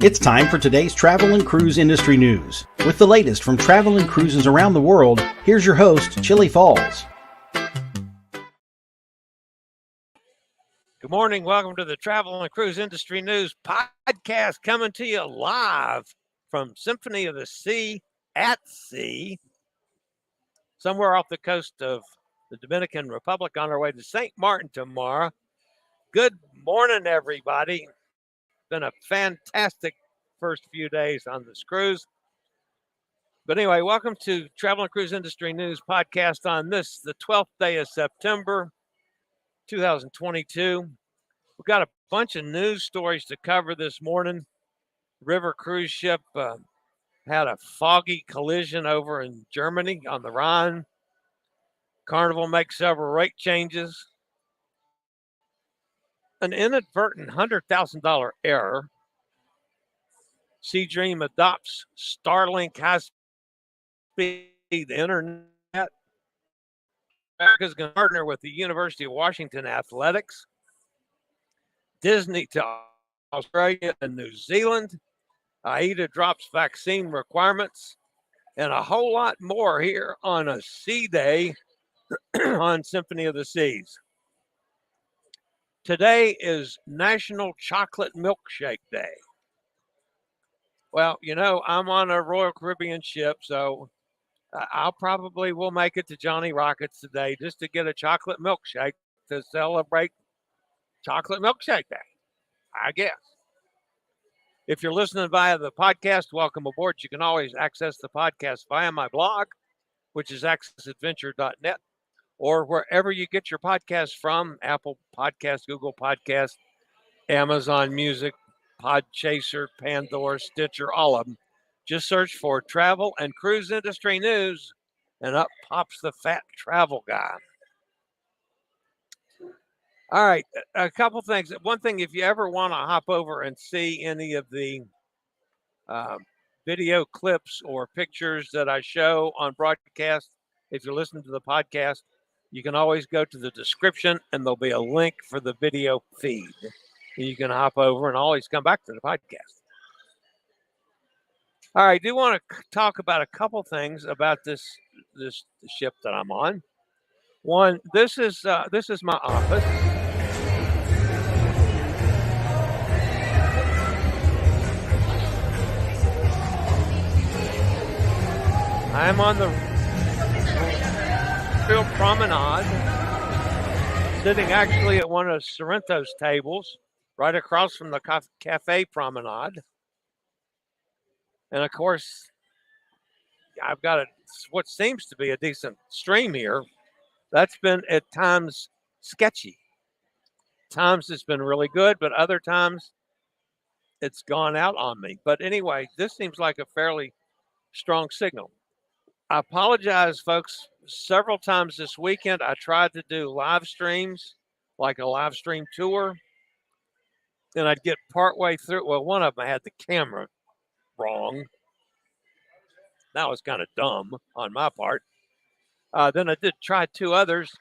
It's time for today's travel and cruise industry news. With the latest from travel and cruises around the world, here's your host, Chillie Falls. Good morning. Welcome to the Travel and Cruise Industry News podcast, coming to you live from Symphony of the Sea at sea, somewhere off the coast of the Dominican Republic on our way to St. Martin tomorrow. Good morning, everybody. Been a fantastic first few days on this cruise. But anyway, welcome to Travel and Cruise Industry News podcast on the 12th day of September, 2022. We've got a bunch of news stories to cover this morning. River cruise ship had a Foggy collision over in Germany on the Rhine. Carnival makes several rate changes. An inadvertent $100,000 error. SeaDream adopts Starlink high-speed internet. America's going to partner with the University of Washington Athletics. Disney to Australia and New Zealand. AIDA drops vaccine requirements. And a whole lot more here on a Seaday on Symphony of the Seas. Today is National Chocolate Milkshake Day. Well, you know, I'm on a Royal Caribbean ship, so I'll probably will make it to Johnny Rockets today just to get a chocolate milkshake to celebrate Chocolate Milkshake Day, I guess. If you're listening via the podcast, welcome aboard. You can always access the podcast via my blog, which is accessadventure.net, or wherever you get your podcasts from, Apple Podcasts, Google Podcasts, Amazon Music, Podchaser, Pandora, Stitcher, all of them. Just search for Travel and Cruise Industry News, and up pops the fat travel guy. All right, a couple things. One thing, if you ever want to hop over and see any of the video clips or pictures that I show on broadcast, if you're listening to the podcast, you can always go to the description and there'll be a link for the video feed. You can hop over and always come back to the podcast. All right, I do want to talk about a couple things about this ship that I'm on. One, this is my office. I'm on the Real Promenade, sitting actually at one of Sorrento's tables, right across from the Cafe Promenade. And of course, I've got what seems to be a decent stream here. That's been at times sketchy. Times it's been really good, but other times it's gone out on me. But anyway, this seems like a fairly strong signal. I apologize, folks. Several times this weekend, I tried to do live streams, like a live stream tour, and I'd get partway through. Well, one of them I had the camera wrong. That was kind of dumb on my part. Then I did try two others,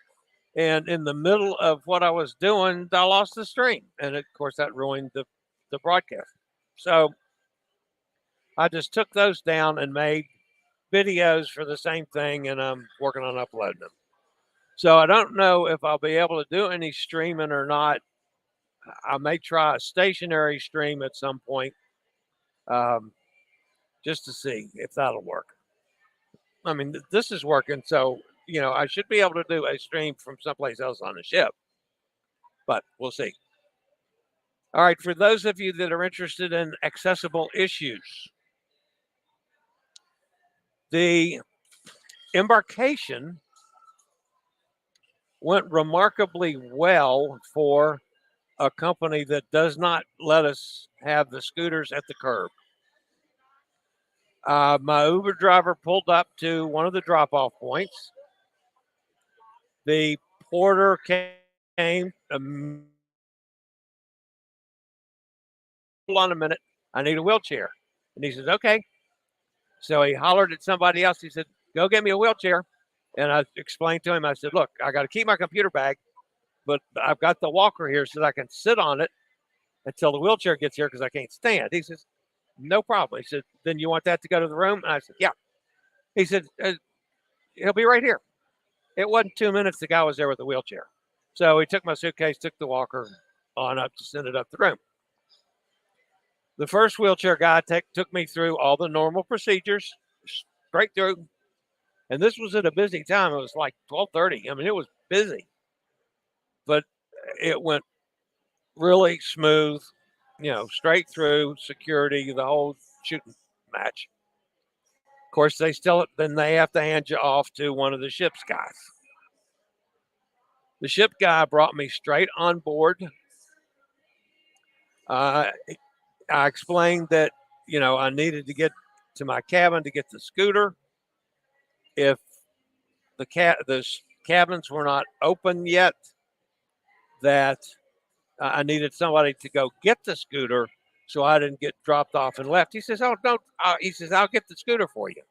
and in the middle of what I was doing, I lost the stream, and of course that ruined the broadcast. So I just took those down and made videos for the same thing, and I'm working on uploading them. So I don't know if I'll be able to do any streaming or not. I may try a stationary stream at some point, just to see if that'll work. I mean, this is working, so you know I should be able to do a stream from someplace else on the ship, but we'll see. All right, for those of you that are interested in accessible issues, the embarkation went remarkably well for a company that does not let us have the scooters at the curb. My Uber driver pulled up to one of the drop-off points. The porter came, hold on a minute, I need a wheelchair. And he says, okay. So he hollered at somebody else. He said, go get me a wheelchair. And I explained to him, I said, look, I got to keep my computer bag, but I've got the walker here so that I can sit on it until the wheelchair gets here because I can't stand. He says, No problem. He said, then you want that to go to the room? And I said, yeah. He said, he'll be right here. It wasn't 2 minutes. The guy was there with a wheelchair. So he took my suitcase, took the walker on up to send it up the room. The first wheelchair guy took me through all the normal procedures, straight through. And this was at a busy time. It was like 12:30. I mean, it was busy. But it went really smooth, straight through, security, the whole shooting match. Of course, they have to hand you off to one of the ship's guys. The ship guy brought me straight on board. I explained that, I needed to get to my cabin to get the scooter. If the cabins were not open yet, that I needed somebody to go get the scooter so I didn't get dropped off and left. He says, oh, don't. He says, I'll get the scooter for you.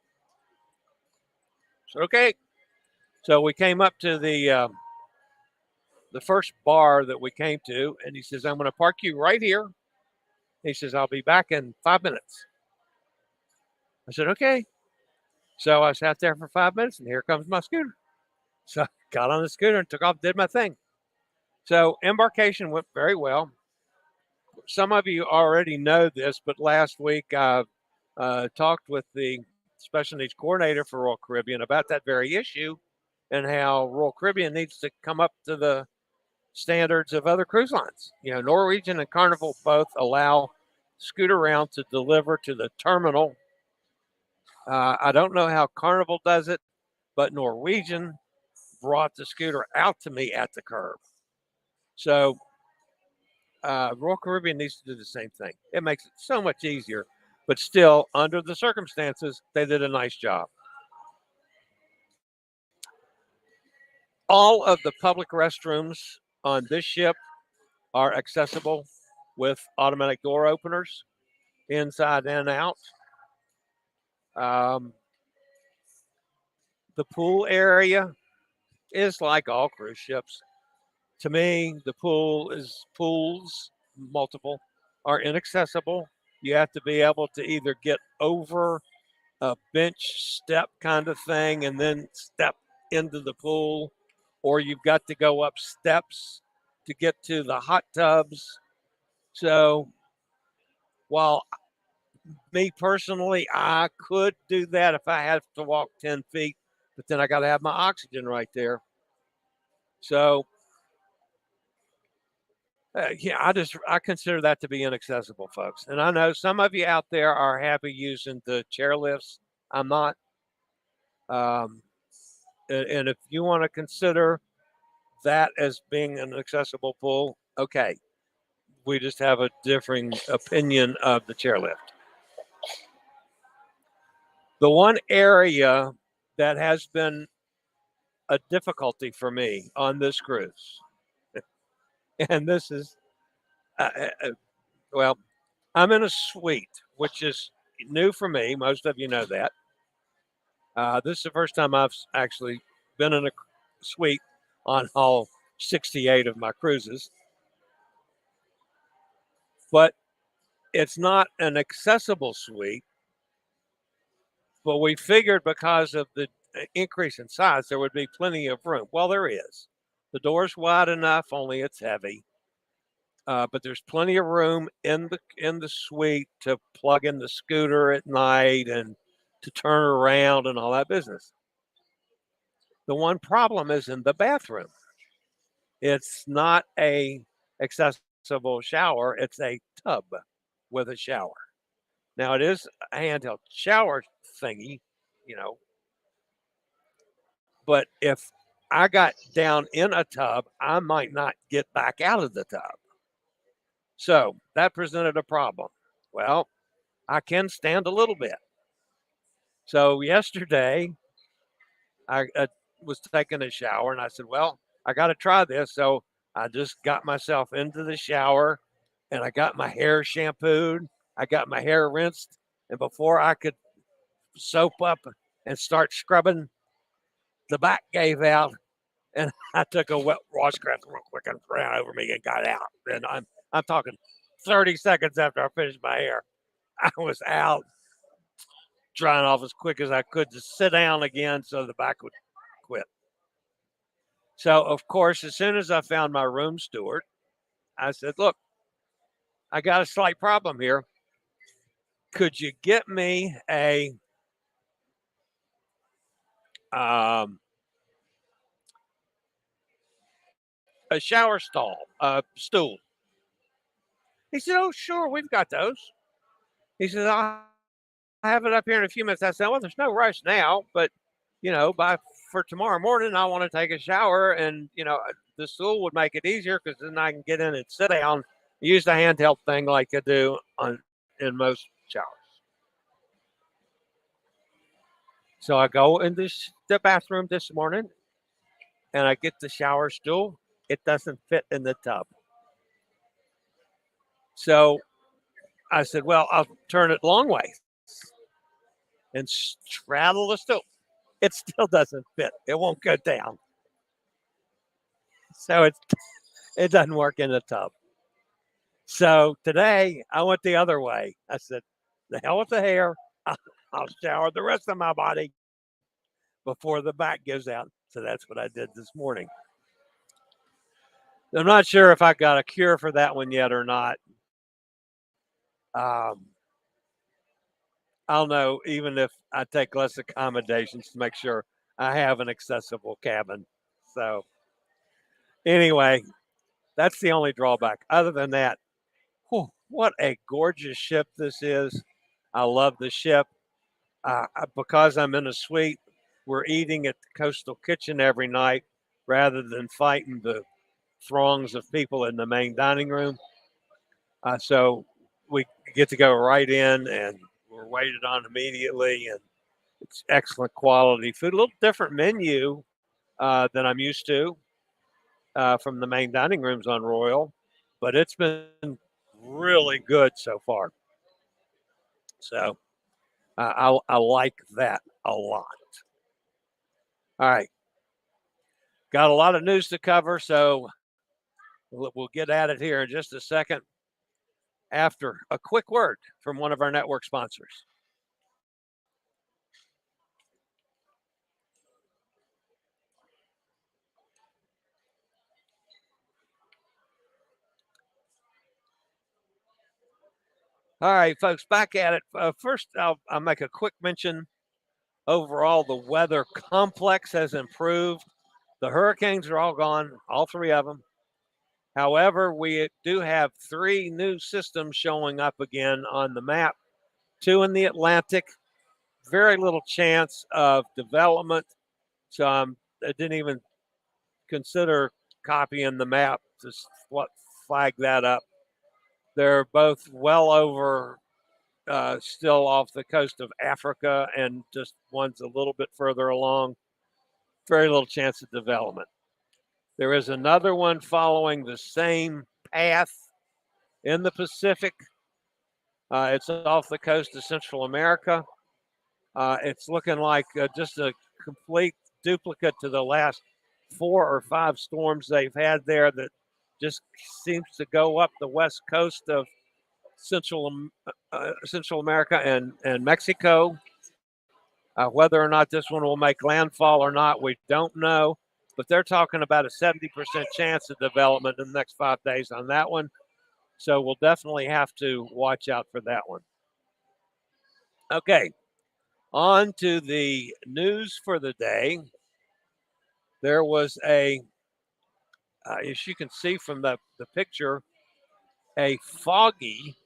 So, okay. So we came up to the first bar that we came to, and he says, I'm going to park you right here. He says, I'll be back in 5 minutes. I said, okay. So I sat there for 5 minutes, and here comes my scooter. So I got on the scooter and took off, did my thing. So embarkation went very well. Some of you already know this, but last week I talked with the special needs coordinator for Royal Caribbean about that very issue and how Royal Caribbean needs to come up to the standards of other cruise lines. Norwegian and Carnival both allow scooter round to deliver to the terminal. I don't know how Carnival does it, but Norwegian brought the scooter out to me at the curb. So Royal Caribbean needs to do the same thing. It makes it so much easier, but still, under the circumstances, they did a nice job. All of the public restrooms on this ship are accessible with automatic door openers, inside and out. The pool area is like all cruise ships. To me, the pools, multiple, are inaccessible. You have to be able to either get over a bench step kind of thing and then step into the pool, or you've got to go up steps to get to the hot tubs. So while me personally, I could do that if I had to walk 10 feet, but then I got to have my oxygen right there. So I consider that to be inaccessible, folks. And I know some of you out there are happy using the chairlifts. I'm not. And if you want to consider that as being an accessible pool, okay. We just have a differing opinion of the chairlift. The one area that has been a difficulty for me on this cruise, and this is, well, I'm in a suite, which is new for me. Most of you know that. This is the first time I've actually been in a suite on all 68 of my cruises. But it's not an accessible suite. But we figured because of the increase in size, there would be plenty of room. Well, there is. The door's wide enough, only it's heavy. But there's plenty of room in the suite to plug in the scooter at night and to turn around and all that business. The one problem is in the bathroom. It's not a accessible shower. It's a tub with a shower. Now, it is a handheld shower thingy, but if I got down in a tub, I might not get back out of the tub. So that presented a problem. Well, I can stand a little bit. So yesterday, I was taking a shower, and I said, well, I got to try this. So I just got myself into the shower, and I got my hair shampooed. I got my hair rinsed. And before I could soap up and start scrubbing, the back gave out, and I took a wet washcloth real quick and ran over me and got out. And I'm talking 30 seconds after I finished my hair. I was out drying off as quick as I could to sit down again so the back would quit. So, of course, as soon as I found my room steward, I said, look, I got a slight problem here. Could you get me a shower stool? He said, oh, sure, we've got those. He said, I'll have it up here in a few minutes. I said, well, there's no rush now, but, for tomorrow morning, I want to take a shower, and, the stool would make it easier because then I can get in and sit down, use the handheld thing like I do in most showers. So I go in the bathroom this morning, and I get the shower stool. It doesn't fit in the tub. So I said, well, I'll turn it long way and straddle the stool. It still doesn't fit. It won't go down. So it doesn't work in the tub. So today I went the other way. I said, the hell with the hair. I'll shower the rest of my body before the back gives out. So that's what I did this morning. I'm not sure if I got a cure for that one yet or not. I'll know even if I take less accommodations to make sure I have an accessible cabin. So anyway, that's the only drawback. Other than that, what a gorgeous ship this is. I love the ship. Because I'm in a suite, we're eating at the Coastal Kitchen every night rather than fighting the throngs of people in the main dining room. So we get to go right in, and we're waited on immediately, and it's excellent quality food. A little different menu than I'm used to from the main dining rooms on Royal, but it's been really good so far. So I like that a lot. All right. Got a lot of news to cover, so we'll get at it here in just a second after a quick word from one of our network sponsors. All right, folks, back at it. First, I'll make a quick mention. Overall, the weather complex has improved. The hurricanes are all gone, all three of them. However, we do have three new systems showing up again on the map. Two in the Atlantic, very little chance of development. So I didn't even consider copying the map to flag that up. They're both well over still off the coast of Africa, and just one's a little bit further along. Very little chance of development. There is another one following the same path in the Pacific. It's off the coast of Central America. It's looking like just a complete duplicate to the last 4 or 5 storms they've had there that just seems to go up the west coast of Central America and Mexico. Whether or not this one will make landfall or not, we don't know. But they're talking about a 70% chance of development in the next 5 days on that one. So we'll definitely have to watch out for that one. Okay, on to the news for the day. There was as you can see from the picture, a foggy,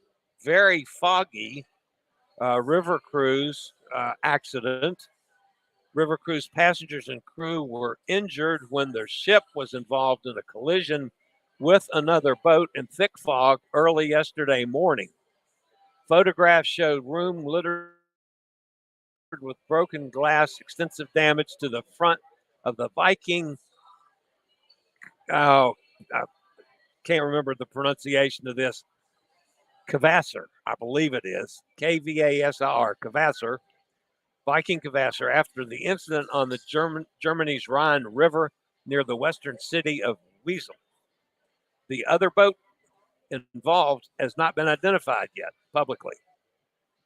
very foggy river cruise accident. River cruise passengers and crew were injured when their ship was involved in a collision with another boat in thick fog early yesterday morning. Photographs showed room littered with broken glass, extensive damage to the front of the Viking. I can't remember the pronunciation of this. Kvasir, I believe it is. Kvasir, Kvasir. Viking Kvasir, after the incident on the Germany's Rhine River near the western city of Wesel. The other boat involved has not been identified yet publicly.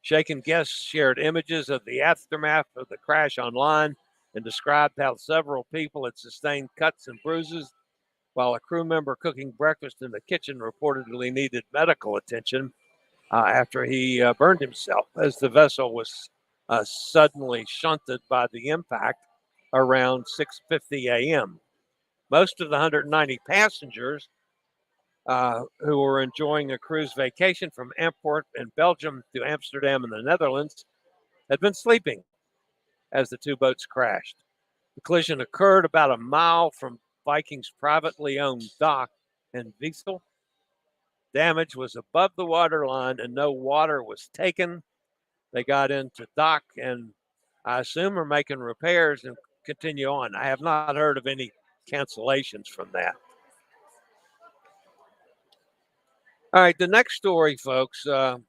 Shaken guests shared images of the aftermath of the crash online and described how several people had sustained cuts and bruises, while a crew member cooking breakfast in the kitchen reportedly needed medical attention after he burned himself as the vessel was suddenly shunted by the impact around 6:50 a.m. Most of the 190 passengers who were enjoying a cruise vacation from Antwerp in Belgium to Amsterdam in the Netherlands had been sleeping as the two boats crashed. The collision occurred about a mile from Viking's privately owned dock in Wesel. Damage was above the waterline and no water was taken. They got into dock and I assume are making repairs and continue on. I have not heard of any cancellations from that. All right, the next story, folks. Actually,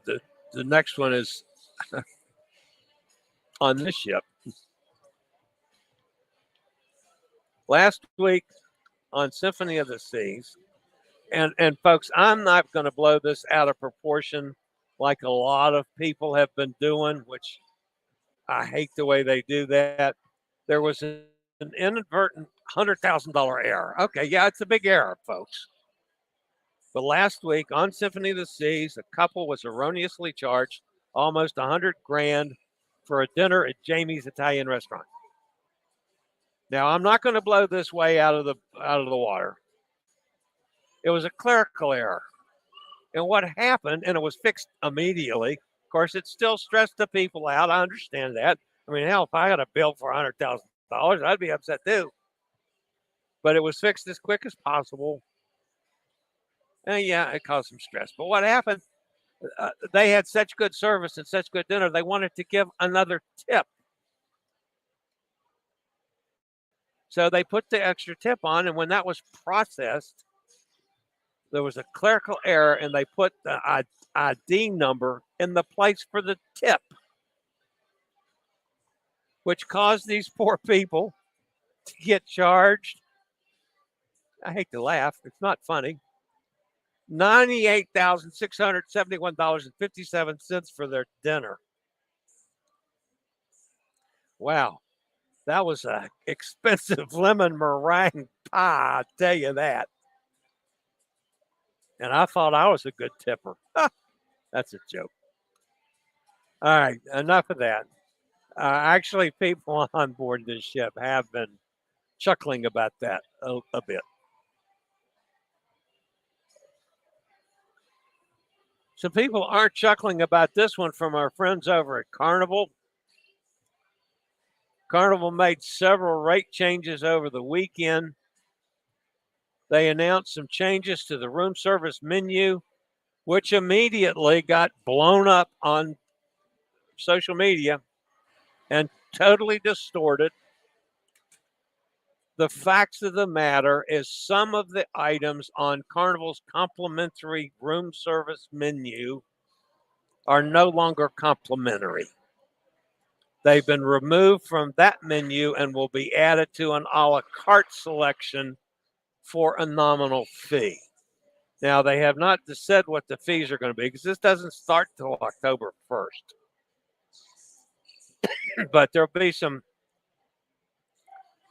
the next one is on this ship. Last week on Symphony of the Seas, and folks, I'm not going to blow this out of proportion like a lot of people have been doing, which I hate the way they do that. There was an inadvertent $100,000 error. Okay, yeah, it's a big error, folks. But last week on Symphony of the Seas, a couple was erroneously charged almost $100,000 for a dinner at Jamie's Italian restaurant. Now, I'm not going to blow this way out of the water. It was a clerical error. And what happened, and it was fixed immediately. Of course, it still stressed the people out. I understand that. I mean, hell, if I got a bill for $100,000, I'd be upset too. But it was fixed as quick as possible. And yeah, it caused some stress. But what happened, they had such good service and such good dinner, they wanted to give another tip. So they put the extra tip on, and when that was processed, there was a clerical error, and they put the ID number in the place for the tip, which caused these poor people to get charged. I hate to laugh. It's not funny. $98,671.57 for their dinner. Wow. That was an expensive lemon meringue pie, I tell you that. And I thought I was a good tipper. That's a joke. All right, enough of that. Actually, people on board this ship have been chuckling about that a bit. Some people aren't chuckling about this one from our friends over at Carnival. Carnival made several rate changes over the weekend. They announced some changes to the room service menu, which immediately got blown up on social media and totally distorted. The facts of the matter is some of the items on Carnival's complimentary room service menu are no longer complimentary. They've been removed from that menu and will be added to an a la carte selection for a nominal fee. Now, they have not said what the fees are going to be because this doesn't start till October 1st. But there'll be some,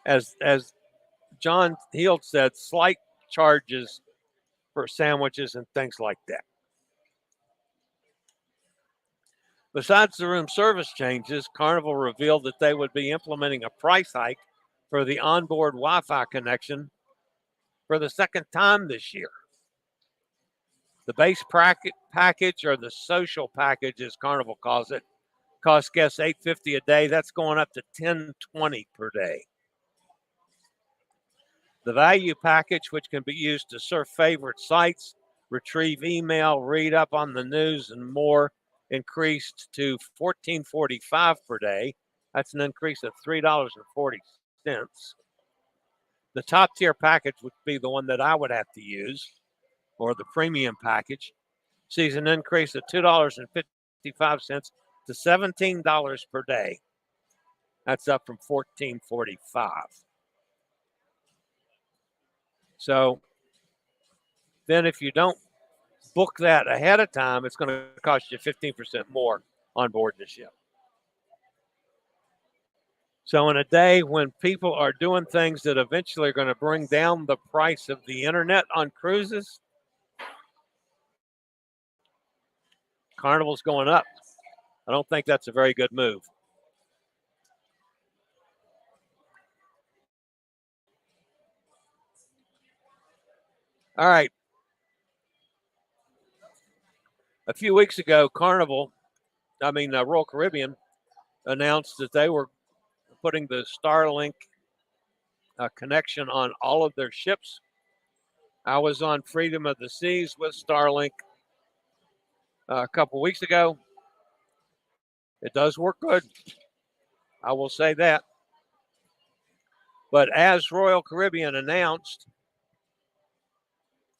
as John Heald said, slight charges for sandwiches and things like that. Besides the room service changes, Carnival revealed that they would be implementing a price hike for the onboard Wi-Fi connection for the second time this year. The base package, or the social package as Carnival calls it, costs guests $8.50 a day. That's going up to $10.20 per day. The value package, which can be used to surf favorite sites, retrieve email, read up on the news, and more, increased to $14.45 per day. That's an increase of $3.40. The top tier package would be the one that I would have to use, or the premium package, sees an increase of $2.55 to $17 per day. That's up from $14.45. So then if you don't book that ahead of time, it's going to cost you 15% more on board the ship. So in a day when people are doing things that eventually are going to bring down the price of the internet on cruises, Carnival's going up. I don't think that's a very good move. All right. A few weeks ago, Royal Caribbean announced that they were putting the Starlink connection on all of their ships. I was on Freedom of the Seas with Starlink a couple weeks ago. It does work good. I will say that. But as Royal Caribbean announced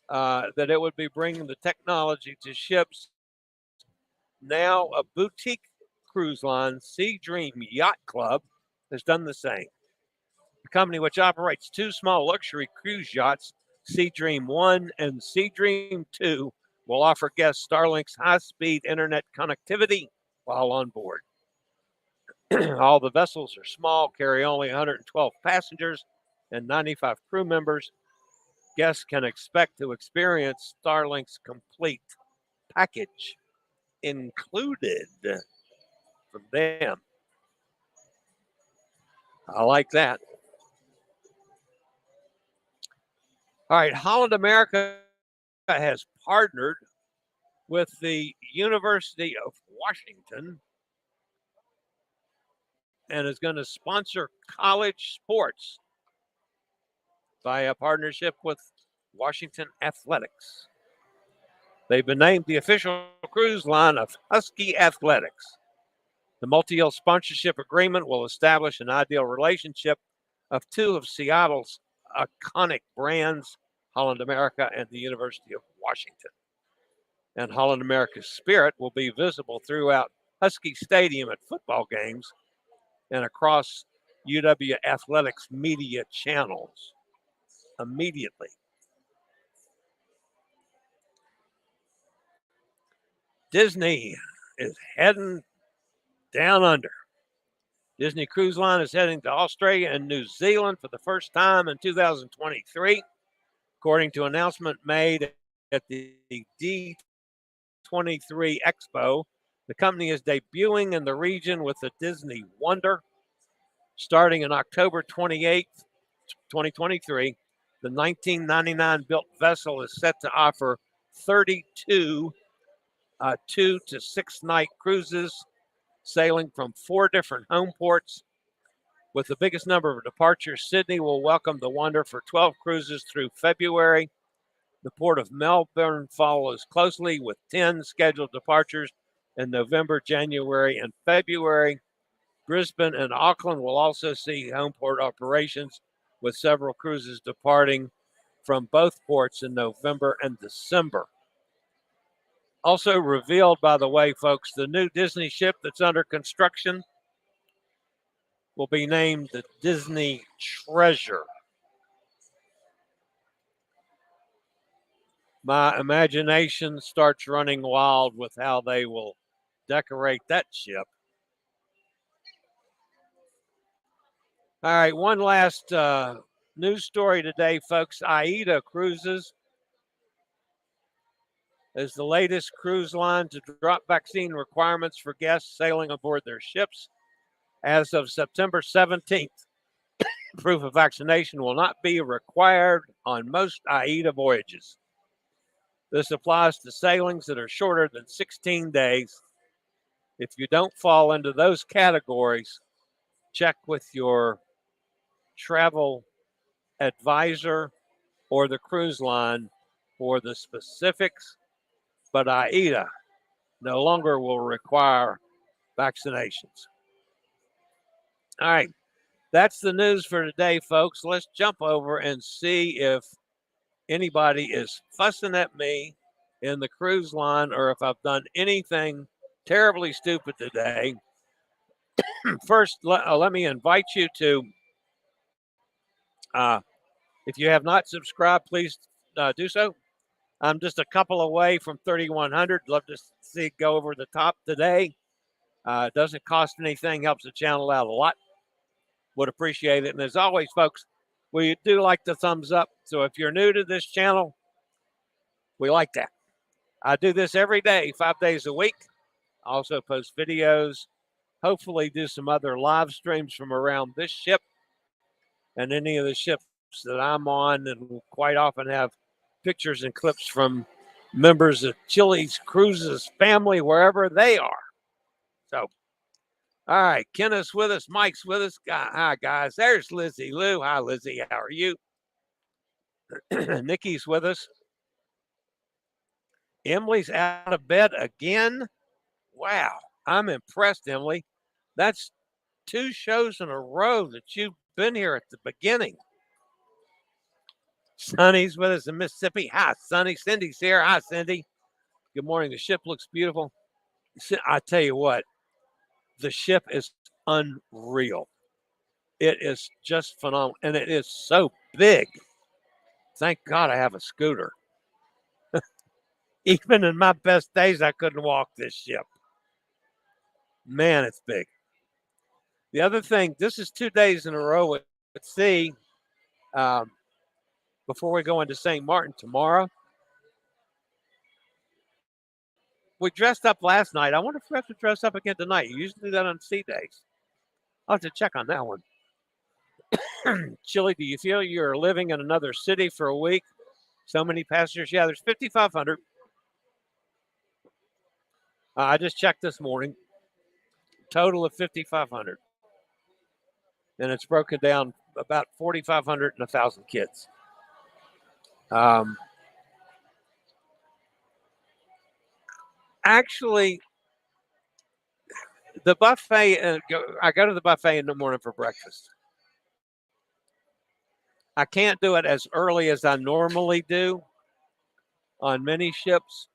that it would be bringing the technology to ships, now a boutique cruise line, SeaDream Yacht Club, has done the same. The company, which operates two small luxury cruise yachts, SeaDream 1 and SeaDream 2, will offer guests Starlink's high-speed internet connectivity while on board. All the vessels are small, carry only 112 passengers and 95 crew members. Guests can expect to experience Starlink's complete package included from them. I like that. All right, Holland America has partnered with the University of Washington and is going to sponsor college sports via partnership with Washington Athletics. They've been named the official cruise line of Husky Athletics. The multi-year sponsorship agreement will establish an ideal relationship of two of Seattle's iconic brands, Holland America and the University of Washington. And Holland America's spirit will be visible throughout Husky Stadium at football games and across UW Athletics media channels immediately. Disney is heading down under. Disney Cruise Line is heading to Australia and New Zealand for the first time in 2023, according to an announcement made at the D23 Expo. The company is debuting in the region with the Disney Wonder. Starting in October 28th, 2023, the 1999 built vessel is set to offer 32 2 to 6 night cruises, sailing from 4 different home ports. With the biggest number of departures, Sydney will welcome the Wonder for 12 cruises through February. The port of Melbourne follows closely with 10 scheduled departures in November, January, and February. Brisbane and Auckland will also see home port operations, with several cruises departing from both ports in November and December. Also revealed, by the way, folks, the new Disney ship that's under construction will be named the Disney Treasure. My imagination starts running wild with how they will decorate that ship. All right, one last news story today, folks. AIDA Cruises is the latest cruise line to drop vaccine requirements for guests sailing aboard their ships. As of September 17th, proof of vaccination will not be required on most AIDA voyages. This applies to sailings that are shorter than 16 days. If you don't fall into those categories, check with your travel advisor or the cruise line for the specifics. But AIDA no longer will require vaccinations. All right, that's the news for today, folks. Let's jump over and see if anybody is fussing at me in the cruise line or if I've done anything terribly stupid today. First, let me invite you to, if you have not subscribed, please do so. I'm just a couple away from 3,100. Love to see it go over the top today. It doesn't cost anything, helps the channel out a lot. Would appreciate it. And as always, folks, we do like the thumbs up. So if you're new to this channel, we like that. I do this every day, 5 days a week. I also post videos, hopefully do some other live streams from around this ship and any of the ships that I'm on, and we'll quite often have pictures and clips from members of Chillie's Cruises family, wherever they are. So, all right, Kenneth's with us, Mike's with us. Hi, guys. There's Lizzie Lou. Hi, Lizzie. How are you? Nikki's with us. Emily's out of bed again. Wow, I'm impressed, Emily. That's 2 shows in a row that you've been here at the beginning. Sonny's with us in Mississippi. Hi, Sonny. Cindy's here. Hi, Cindy. Good morning. The ship looks beautiful. I tell you what, the ship is unreal. It is just phenomenal, and it is so big. Thank God I have a scooter. Even in my best days, I couldn't walk this ship. Man, it's big. The other thing, this is 2 days in a row at sea. Before we go into St. Martin tomorrow, we dressed up last night. I wonder if we have to dress up again tonight. You usually do that on Seadays. I'll have to check on that one. Chillie, do you feel you're living in another city for a week? So many passengers. Yeah, there's 5,500. I just checked this morning. Total of 5,500. And it's broken down about 4,500 and 1,000 kids. Actually, the buffet, I go to the buffet in the morning for breakfast. I can't do it as early as I normally do on many ships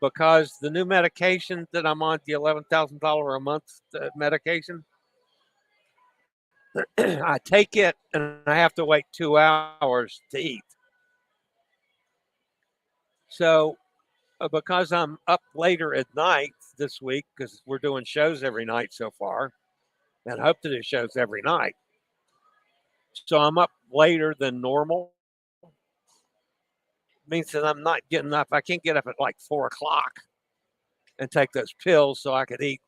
because the new medication that I'm on, the $11,000 a month medication, I take it and I have to wait 2 hours to eat. So because I'm up later at night this week, because we're doing shows every night so far, and hope to do shows every night. So I'm up later than normal. Means that I'm not getting up. I can't get up at like 4 o'clock and take those pills so I could eat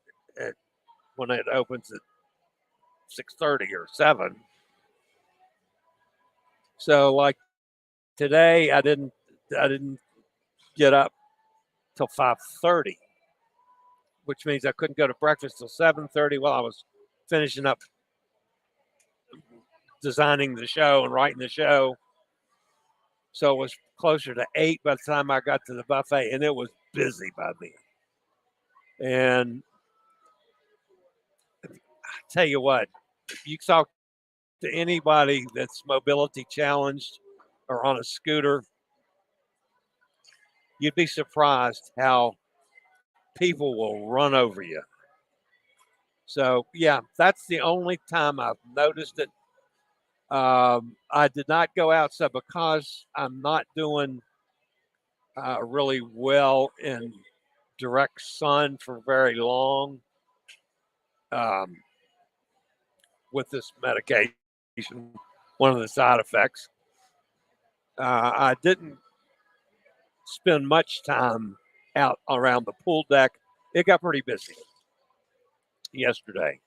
when it opens at 6:30 or 7. So like today, I didn't get up till 5:30, which means I couldn't go to breakfast till 7:30 while I was finishing up designing the show and writing the show. So it was closer to 8 by the time I got to the buffet, and it was busy by then. And I tell you what, if you talk to anybody that's mobility challenged or on a scooter, you'd be surprised how people will run over you. So, yeah, that's the only time I've noticed it. I did not go outside because I'm not doing really well in direct sun for very long with this medication, one of the side effects. I didn't spend much time out around the pool deck. It got pretty busy yesterday.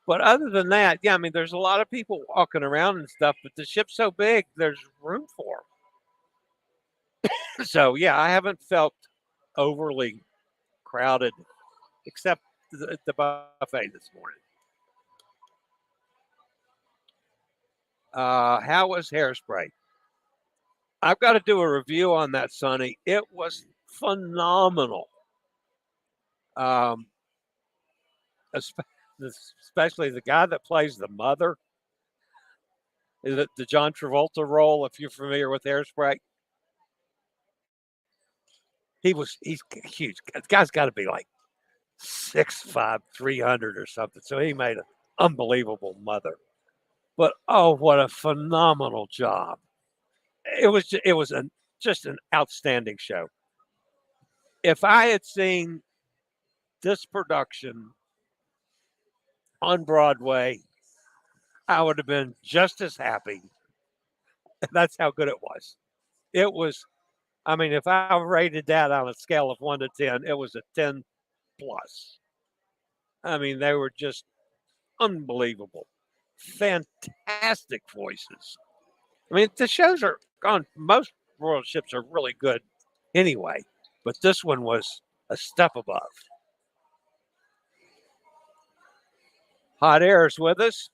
But other than that, yeah, I mean, there's a lot of people walking around and stuff, but the ship's so big, there's room for them. So, yeah, I haven't felt overly crowded except the buffet this morning. How was Hairspray? I've got to do a review on that, Sonny. It was phenomenal. Especially the guy that plays the mother. Is it the John Travolta role, if you're familiar with Hairspray? He's huge. The guy's got to be like 6'5", 300 or something. So he made an unbelievable mother. But oh, what a phenomenal job! It was just an outstanding show. If I had seen this production on Broadway, I would have been just as happy. That's how good it was. It was, I mean, if I rated that on a scale of 1 to 10, it was a 10 plus. I mean, they were just unbelievable. Fantastic voices. I mean, the shows are on, most royal ships are really good anyway, but this one was a step above. Hot Air's with us.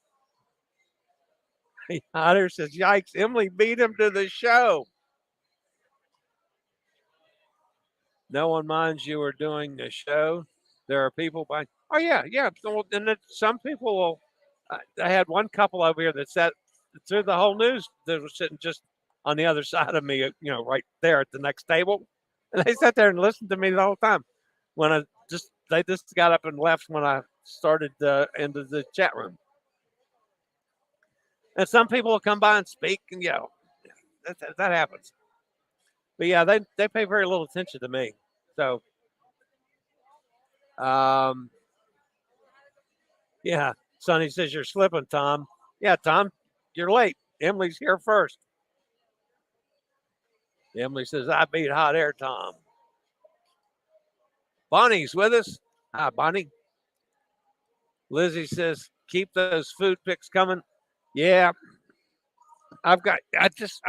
Hot Air says, yikes, Emily beat him to the show. No one minds you are doing a show. There are people buying. Oh, yeah. And then some people will. I had one couple over here that sat through the whole news that was sitting just on the other side of me, right there at the next table. And they sat there and listened to me the whole time. They just got up and left when I started into the chat room. And some people will come by and speak, and that happens. But yeah, they pay very little attention to me. So, yeah, Sonny says you're slipping, Tom. Yeah, Tom, you're late. Emily's here first. Emily says, I beat Hot Air, Tom. Bonnie's with us. Hi, Bonnie. Lizzie says, keep those food pics coming. Yeah, I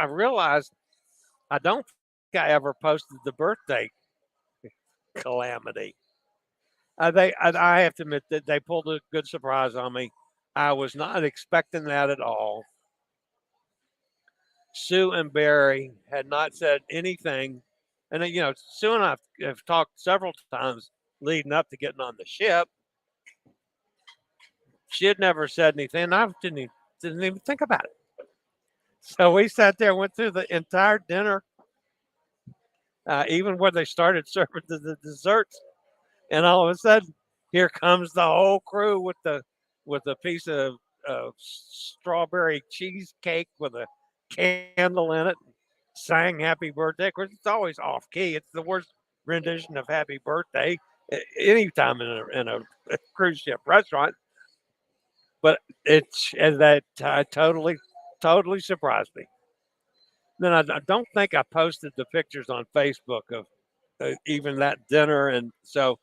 realized I don't think I ever posted the birthday calamity. I have to admit that they pulled a good surprise on me. I was not expecting that at all. Sue and Barry had not said anything. And, Sue and I have talked several times leading up to getting on the ship. She had never said anything. I didn't even think about it. So we sat there, went through the entire dinner, even where they started serving the desserts. And all of a sudden, here comes the whole crew with a piece of strawberry cheesecake with a candle in it, sang happy birthday. Of course, it's always off key. It's the worst rendition of happy birthday anytime in a cruise ship restaurant. But that totally surprised me. Then I don't think I posted the pictures on Facebook of even that dinner, and so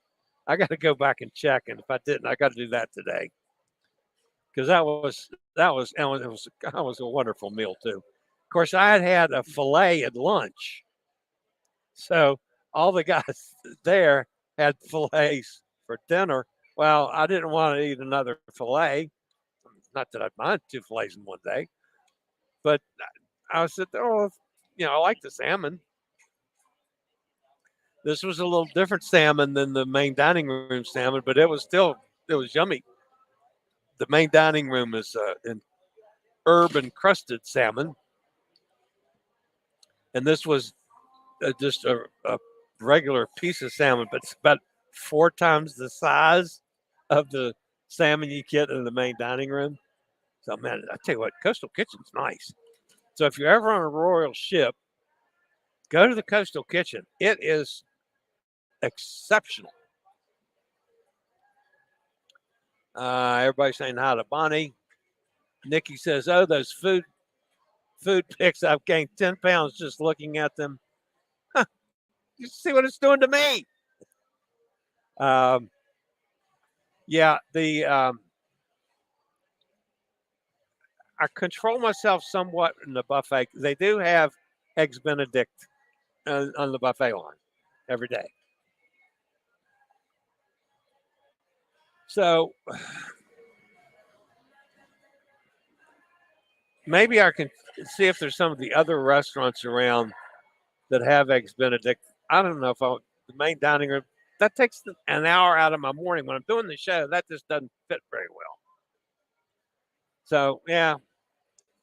I got to go back and check. And if I didn't, I got to do that today, because that was a wonderful meal too. Of course, I had a filet at lunch, so all the guys there had fillets for dinner. Well, I didn't want to eat another filet. Not that I'd mind 2 fillets in one day, but I said, I like the salmon. This was a little different salmon than the main dining room salmon, but it was yummy. The main dining room is an herb encrusted salmon, and this was just a regular piece of salmon, but it's about 4 times the size of the salmon you get in the main dining room. So, man, I tell you what, Coastal Kitchen's nice. So if you're ever on a royal ship, go to the Coastal Kitchen. It is exceptional. Everybody's saying hi to Bonnie. Nikki says, oh, those food pics, I've gained 10 pounds just looking at them. Huh, you see what it's doing to me. I control myself somewhat in the buffet. They do have Eggs Benedict on the buffet line every day. So maybe I can see if there's some of the other restaurants around that have Eggs Benedict. I don't know if the main dining room, that takes an hour out of my morning when I'm doing the show. That just doesn't fit very well. So, yeah,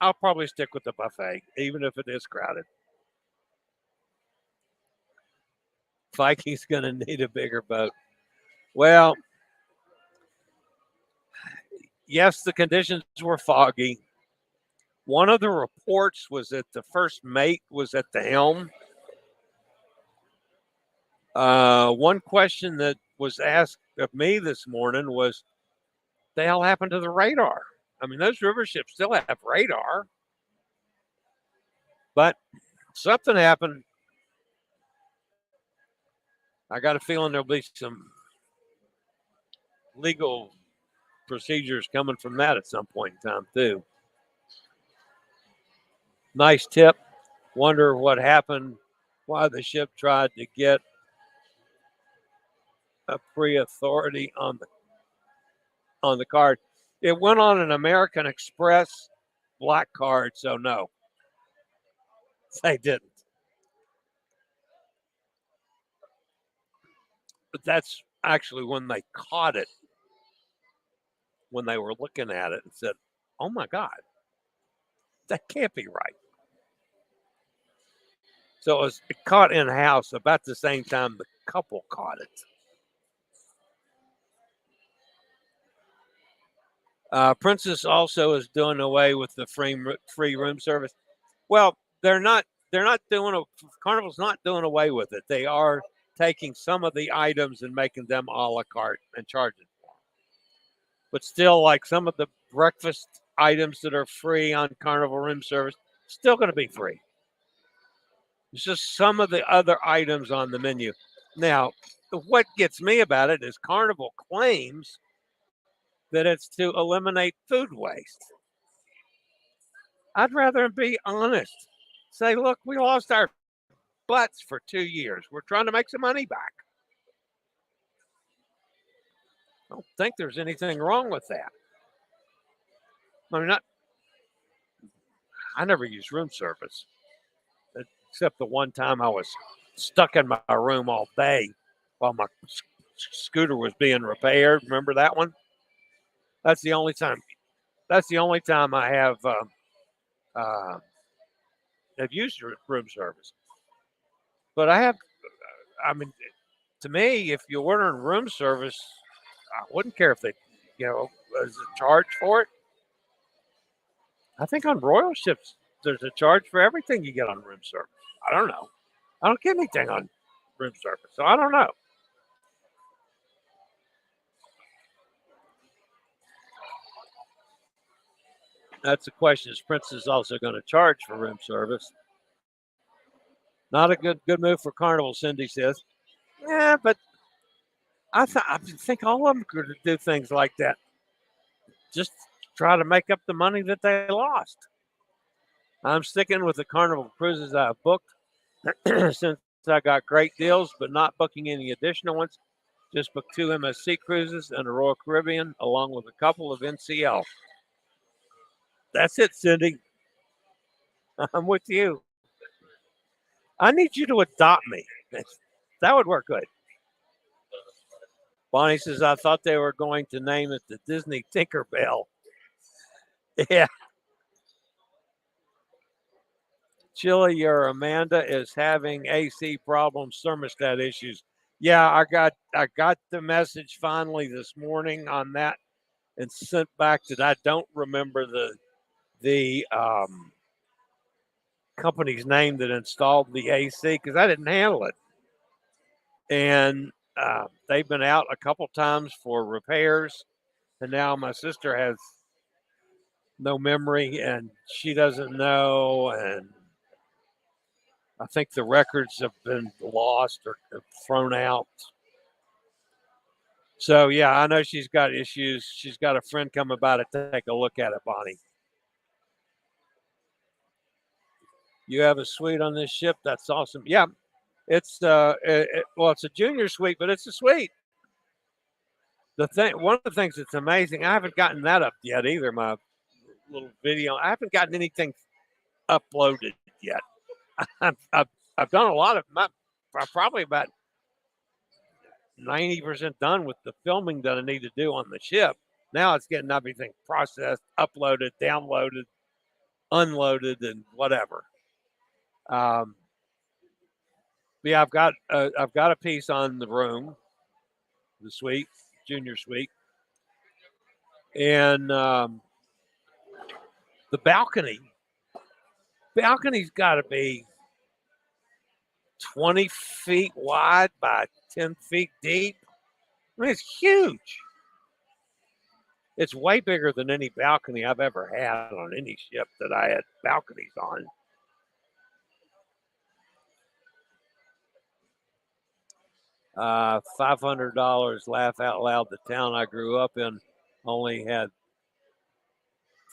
I'll probably stick with the buffet, even if it is crowded. Viking's going to need a bigger boat. Well, yes, the conditions were foggy. One of the reports was that the first mate was at the helm One question that was asked of me this morning was, the hell happened to the radar? I mean, those river ships still have radar, but something happened. I got a feeling there'll be some legal procedures coming from that at some point in time, too. Nice tip. Wonder what happened, why the ship tried to get a pre-authority on the card. It went on an American Express black card, so no, they didn't. But that's actually when they caught it, when they were looking at it and said, oh my God, that can't be right. So it was caught in house about the same time the couple caught it. Princess also is doing away with the free room service. Well, they're not doing Carnival's not doing away with it. They are taking some of the items and making them a la carte and charging for them. But still, like some of the breakfast items that are free on Carnival room service, still going to be free. It's just some of the other items on the menu. Now, what gets me about it is Carnival claims that it's to eliminate food waste. I'd rather be honest. Say, look, we lost our butts for 2 years. We're trying to make some money back. I don't think there's anything wrong with that. I mean, I never used room service, except the one time I was stuck in my room all day while my scooter was being repaired. Remember that one? That's the only time. That's the only time I have used room service. But I mean, to me, if you're ordering room service, I wouldn't care if they, there's a charge for it. I think on Royal ships, there's a charge for everything you get on room service. I don't know. I don't get anything on room service, so I don't know. That's the question. Is Princess also going to charge for room service? Not a good move for Carnival, Cindy says. Yeah, but I think all of them could do things like that. Just try to make up the money that they lost. I'm sticking with the Carnival cruises I've booked since I got great deals, but not booking any additional ones. Just booked 2 MSC cruises and a Royal Caribbean, along with a couple of NCL. That's it, Cindy. I'm with you. I need you to adopt me. That would work good. Bonnie says, I thought they were going to name it the Disney Tinkerbell. Yeah. Chillie, your Amanda is having AC problems, thermostat issues. Yeah, I got the message finally this morning on that and sent back that I don't remember the company's name that installed the AC because I didn't handle it. And they've been out a couple times for repairs, and now my sister has no memory and she doesn't know, and I think the records have been lost or thrown out. So yeah, I know she's got issues. She's got a friend come about to take a look at it, Bonnie. You have a suite on this ship. That's awesome. Yeah, it's it's a junior suite, but it's a suite. One of the things that's amazing, I haven't gotten that up yet either. My little video, I haven't gotten anything uploaded yet. I've done a lot of my, probably about 90% done with the filming that I need to do on the ship. Now it's getting everything processed, uploaded, downloaded, unloaded, and whatever. Yeah, I've got a piece on the room, the suite, junior suite, and the balcony. Balcony's got to be 20 feet wide by 10 feet deep. I mean, it's huge. It's way bigger than any balcony I've ever had on any ship that I had balconies on. $500, laugh out loud. The town I grew up in only had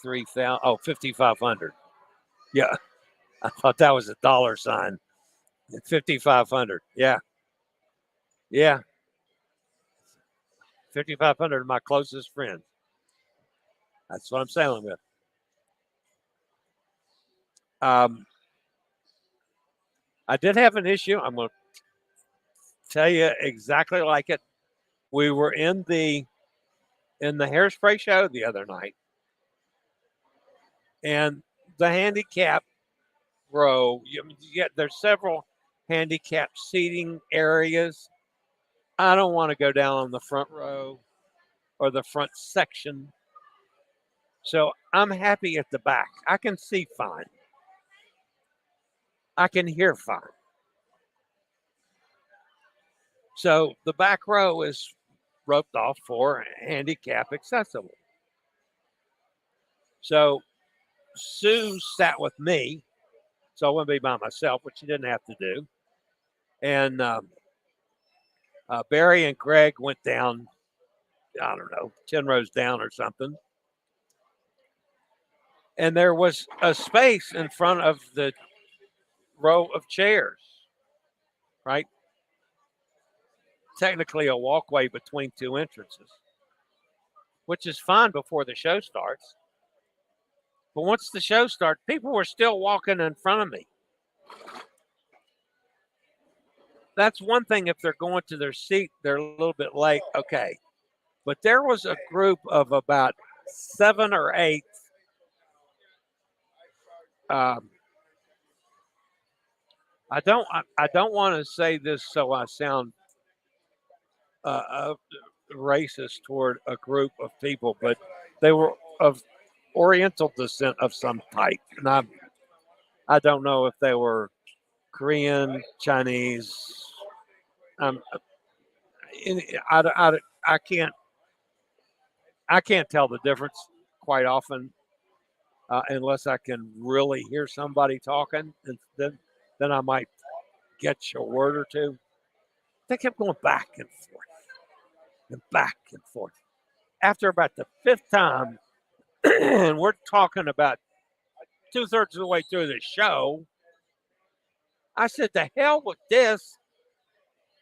5,500. Yeah, I thought that was a dollar sign. 5,500. Yeah. 5,500 of my closest friends. That's what I'm sailing with. I did have an issue. I'm going to tell you exactly like it. We were in the hairspray show the other night, and the handicap row. There's several handicap seating areas. I don't want to go down on the front row or the front section, so I'm happy at the back. I can see fine. I can hear fine. So the back row is roped off for handicap accessible. So Sue sat with me, so I wouldn't be by myself, which she didn't have to do. And Barry and Greg went down, I don't know, 10 rows down or something. And there was a space in front of the row of chairs, right? Technically a walkway between two entrances, which is fine before the show starts. But once the show started, people were still walking in front of me. That's one thing if they're going to their seat, they're a little bit late, okay. But there was a group of about 7 or 8 I don't want to say this so I sound racist toward a group of people, but they were of Oriental descent of some type, and I don't know if they were Korean, Chinese. I can't tell the difference quite often unless I can really hear somebody talking, and then I might get you a word or two. They kept going back and forth and back and forth. After about the 5th time, and we're talking about 2/3 of the way through the show, I said, "The hell with this."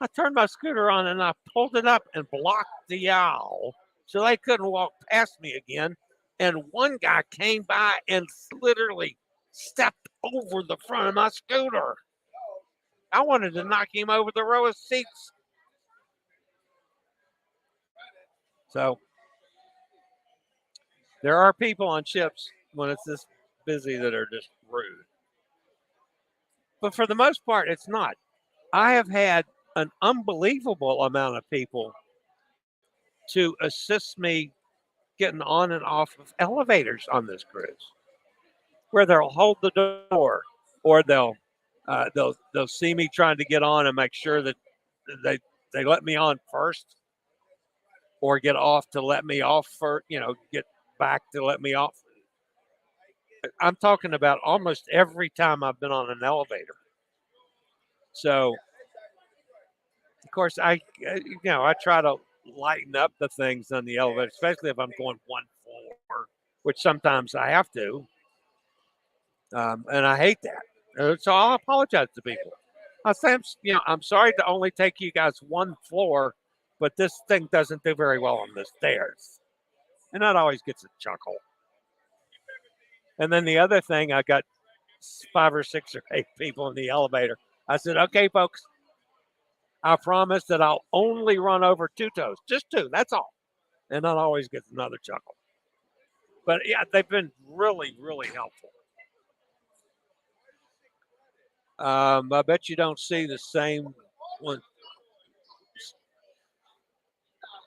I turned my scooter on and I pulled it up and blocked the aisle so they couldn't walk past me again. And one guy came by and literally stepped over the front of my scooter. I wanted to knock him over the row of seats. So there are people on ships when it's this busy that are just rude. But for the most part, it's not. I have had an unbelievable amount of people to assist me getting on and off of elevators on this cruise, where they'll hold the door, or they'll see me trying to get on and make sure that they let me on first, or get off to let me off first. Get back to let me off. I'm talking about almost every time I've been on an elevator. So, of course, I try to lighten up the things on the elevator, especially if I'm going one floor, which sometimes I have to. And I hate that. So I'll apologize to people. I'll say, I'm sorry to only take you guys one floor, but this thing doesn't do very well on the stairs. And that always gets a chuckle. And then the other thing, I got 5 or 6 or 8 people in the elevator. I said, okay, folks, I promise that I'll only run over 2 toes, just 2, that's all. And that always gets another chuckle. But yeah, they've been really, really helpful. I bet you don't see the same one.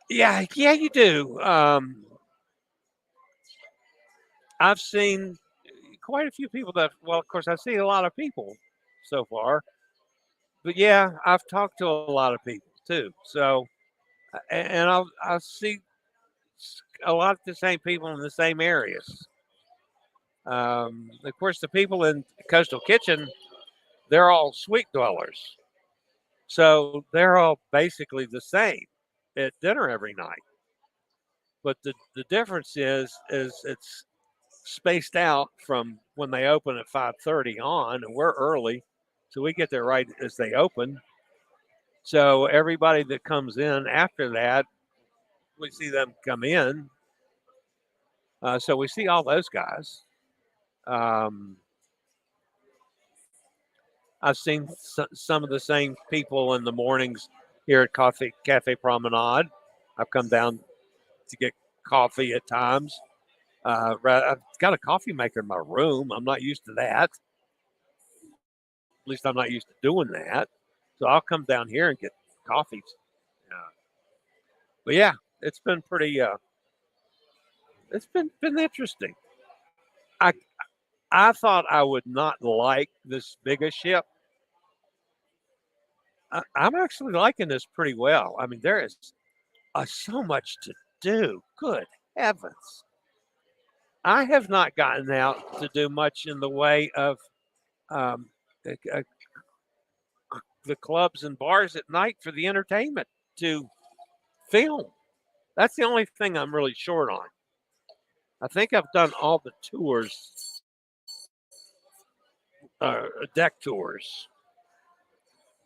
Yeah, you do. I've seen quite a few people that, well, of course, I've seen a lot of people so far, but yeah, I've talked to a lot of people too. So, and I'll see a lot of the same people in the same areas. Of course, the people in Coastal Kitchen, they're all suite dwellers. So they're all basically the same at dinner every night. But the difference is it's spaced out from when they open at 5:30 on, and we're early, so we get there right as they open. So everybody that comes in after that, we see them come in. So we see all those guys. Um, I've seen some of the same people in the mornings here at Cafe Promenade. I've come down to get coffee at times. I've got a coffee maker in my room. I'm not used to that. At least I'm not used to doing that. So I'll come down here and get coffees. Uh, but yeah, it's been pretty. It's been interesting. I I thought I would not like this big a ship. I'm actually liking this pretty well. I mean, there is so much to do. Good heavens! I have not gotten out to do much in the way of um, uh, the clubs and bars at night for the entertainment to film. That's the only thing I'm really short on. I think I've done all the tours, deck tours.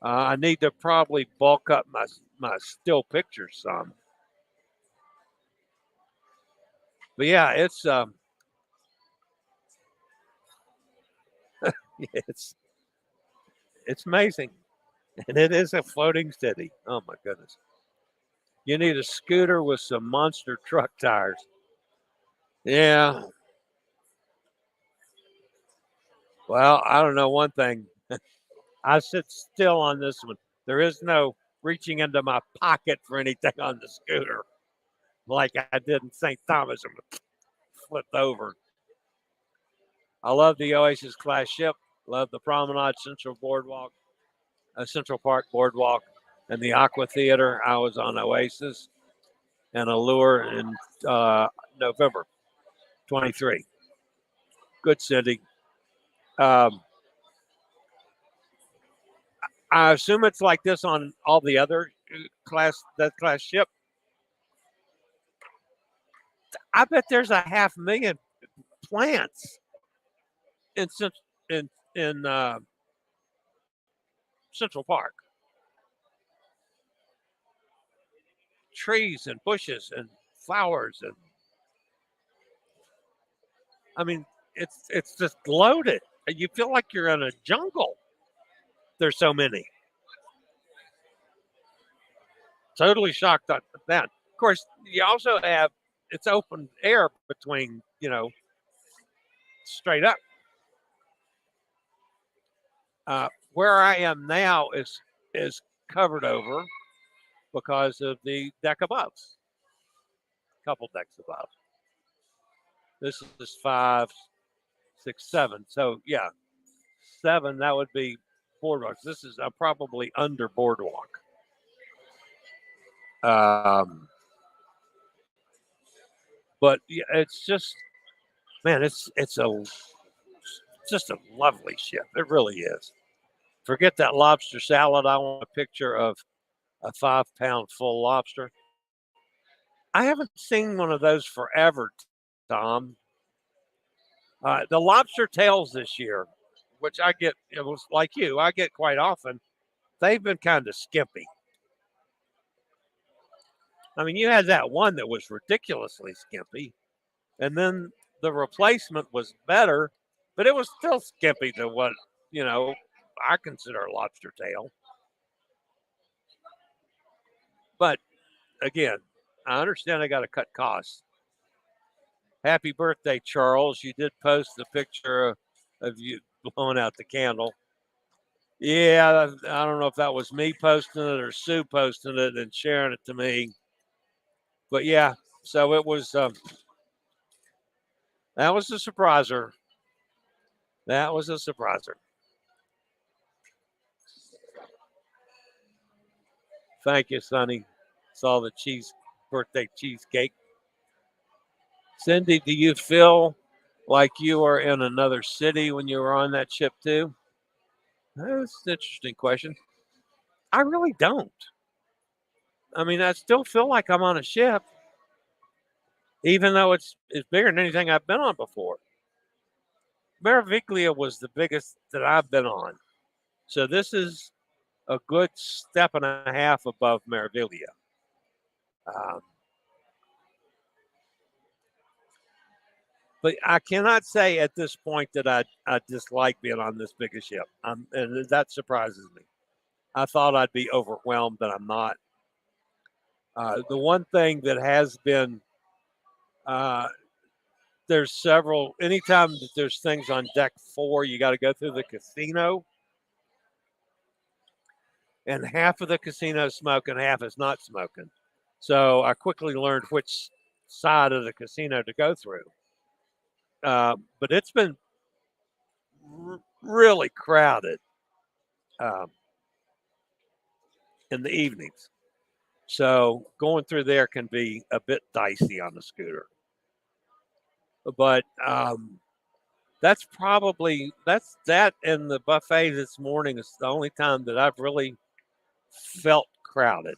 I need to probably bulk up my still pictures some. But yeah, it's it's amazing, and it is a floating city. Oh my goodness! You need a scooter with some monster truck tires. Yeah. Well, I don't know one thing. I sit still on this one. There is no reaching into my pocket for anything on the scooter like I did in St. Thomas and flipped over. I love the Oasis class ship. Love the Promenade Central Boardwalk, Central Park Boardwalk, and the Aqua Theater. I was on Oasis and Allure in November 23. Good city. Um, I assume it's like this on all the other class ship. I bet there's a 500,000 plants in in Central Park. Trees and bushes and flowers, and I mean it's just loaded. You feel like you're in a jungle. There's so many. Totally shocked at that. Of course, you also have it's open air between straight up. Where I am now is covered over because of the deck above, couple decks above. This is 5, 6, 7. So yeah, 7 that would be boardwalks. This is probably under boardwalk. Um, but yeah, it's just man, it's just a lovely ship. It really is. Forget that lobster salad. I want a picture of a 5-pound full lobster. I haven't seen one of those forever, Tom. The lobster tails this year, which I get, it was like you, I get quite often. They've been kind of skimpy. I mean, you had that one that was ridiculously skimpy, and then the replacement was better, but it was still skimpy to what I consider a lobster tail. But again, I understand I got to cut costs. Happy birthday, Charles! You did post the picture of you blowing out the candle. Yeah, I don't know if that was me posting it or Sue posting it and sharing it to me. But yeah, so it was. That was a surpriser. That was a surpriser. Thank you, Sonny. Saw the birthday cheesecake. Cindy, do you feel like you were in another city when you were on that ship too? That's an interesting question. I really don't. I mean, I still feel like I'm on a ship, even though it's bigger than anything I've been on before. Meraviglia was the biggest that I've been on. So this is a good step and a half above Meraviglia. But I cannot say at this point that I dislike being on this big a ship. And that surprises me. I thought I'd be overwhelmed, but I'm not. The one thing that has been, there's several, anytime that there's things on deck 4, you got to go through the casino. And half of the casino is smoking, half is not smoking. So I quickly learned which side of the casino to go through. But it's been really crowded in the evenings. So going through there can be a bit dicey on the scooter. But that's that and the buffet this morning is the only time that I've really felt crowded.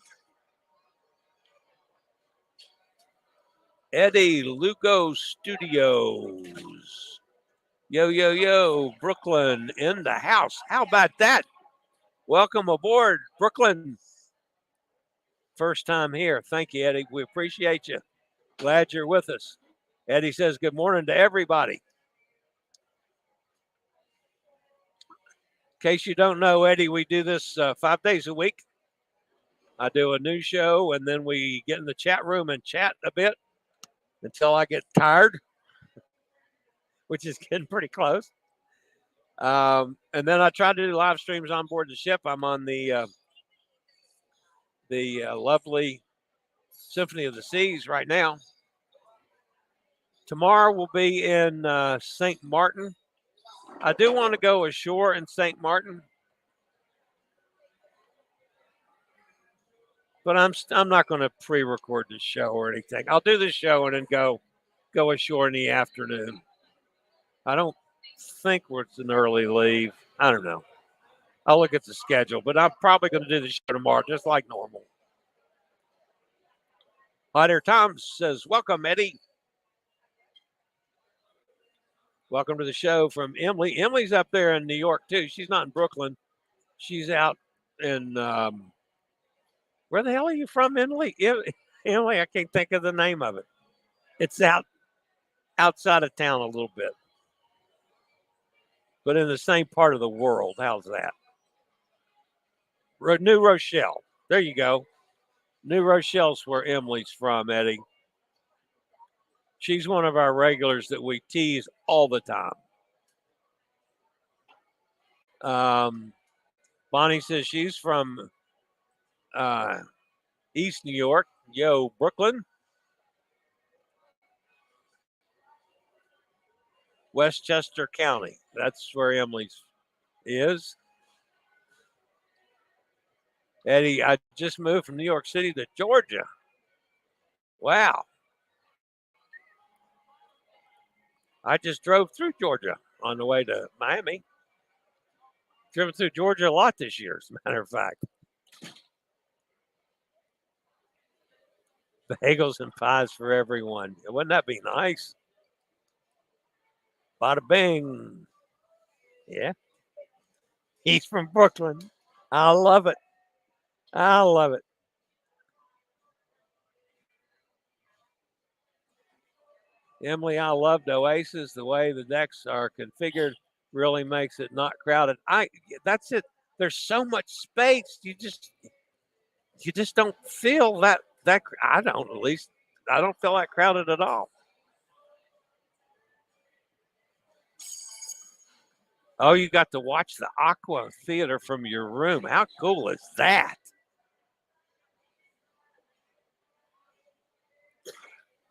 Eddie Lugo Studios. Yo, yo, yo, Brooklyn in the house. How about that? Welcome aboard, Brooklyn. First time here. Thank you, Eddie. We appreciate you. Glad you're with us. Eddie says good morning to everybody. In case you don't know, Eddie, we do this 5 days a week. I do a news show, and then we get in the chat room and chat a bit until I get tired, which is getting pretty close. And then I try to do live streams on board the ship. I'm on the lovely Symphony of the Seas right now. Tomorrow we'll be in St. Martin. I do want to go ashore in St. Martin, but I'm not going to pre-record the show or anything. I'll do the show and then go ashore in the afternoon. I don't think it's an early leave. I don't know. I'll look at the schedule, but I'm probably going to do the show tomorrow just like normal. Hi there, Tom says, welcome, Eddie. Welcome to the show from Emily. Emily's up there in New York, too. She's not in Brooklyn. She's out in, where the hell are you from, Emily? Emily, I can't think of the name of it. It's outside of town a little bit, but in the same part of the world. How's that? New Rochelle. There you go. New Rochelle's where Emily's from, Eddie. She's one of our regulars that we tease all the time. Bonnie says she's from East New York. Yo, Brooklyn. Westchester County. That's where Emily's is. Eddie, I just moved from New York City to Georgia. Wow. I just drove through Georgia on the way to Miami. Driven through Georgia a lot this year, as a matter of fact. Bagels and pies for everyone. Wouldn't that be nice? Bada bing. Yeah. He's from Brooklyn. I love it. I love it. Emily, I loved Oasis. The way the decks are configured really makes it not crowded. That's it. There's so much space. You just don't feel that I don't, at least I don't feel that crowded at all. Oh, you got to watch the Aqua Theater from your room. How cool is that?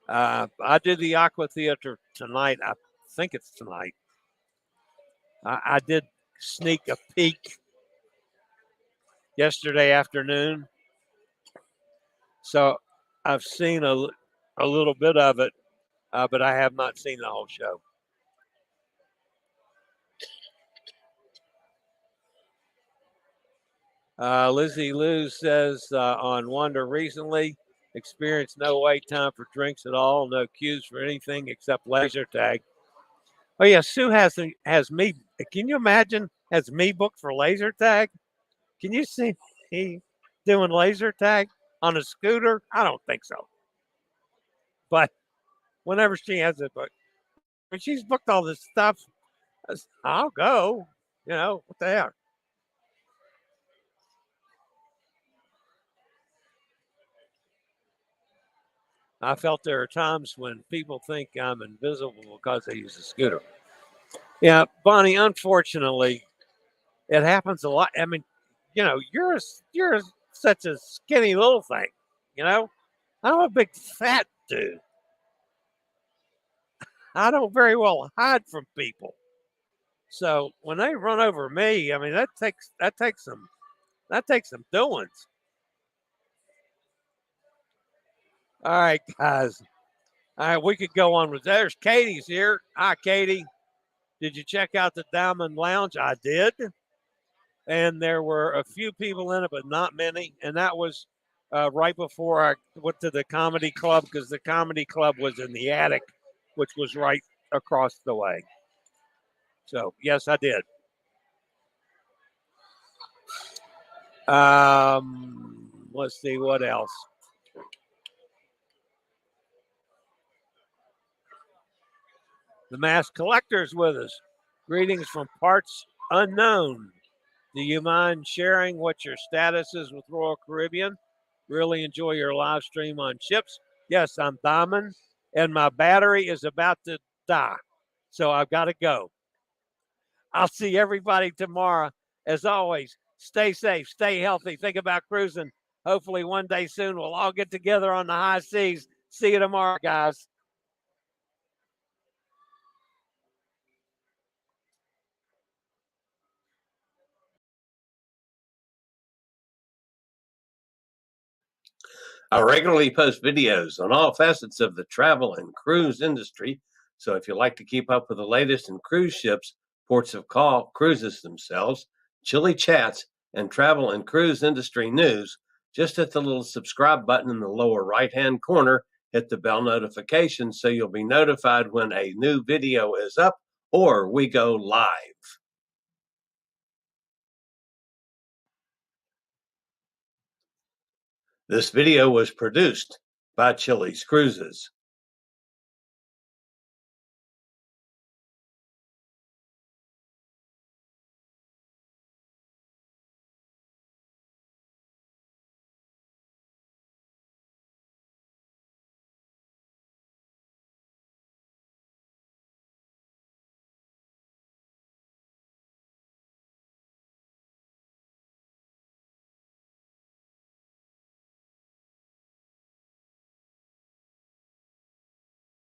I did the Aqua Theater tonight. I think it's tonight. I did sneak a peek yesterday afternoon. So I've seen a little bit of it, but I have not seen the whole show. Lizzie Lou says on Wonder recently, experienced no wait time for drinks at all, no queues for anything except laser tag. Oh yeah, Sue has me. Can you imagine? Has me booked for laser tag? Can you see me doing laser tag on a scooter? I don't think so. But whenever she has it booked, when she's booked all this stuff, I'll go. You know what the heck? I felt there are times when people think I'm invisible because I use a scooter. Yeah, Bonnie. Unfortunately, it happens a lot. I mean, you know, you're such a skinny little thing. You know, I'm a big fat dude. I don't very well hide from people. So when they run over me, I mean that takes some doings. All right, guys. All right, we could go on with there's Katie's here. Hi, Katie. Did you check out the Diamond Lounge? I did. And there were a few people in it, but not many. And that was right before I went to the comedy club because the comedy club was in the attic, which was right across the way. So yes, I did. Let's see what else. The Mass Collector's with us. Greetings from parts unknown. Do you mind sharing what your status is with Royal Caribbean? Really enjoy your live stream on ships. Yes, I'm Diamond, and my battery is about to die. So I've got to go. I'll see everybody tomorrow. As always, stay safe, stay healthy, think about cruising. Hopefully, one day soon, we'll all get together on the high seas. See you tomorrow, guys. I regularly post videos on all facets of the travel and cruise industry. So if you like to keep up with the latest in cruise ships, ports of call, cruises themselves, chilly chats, and travel and cruise industry news, just hit the little subscribe button in the lower right-hand corner, hit the bell notification so you'll be notified when a new video is up or we go live. This video was produced by Chillie's Cruises.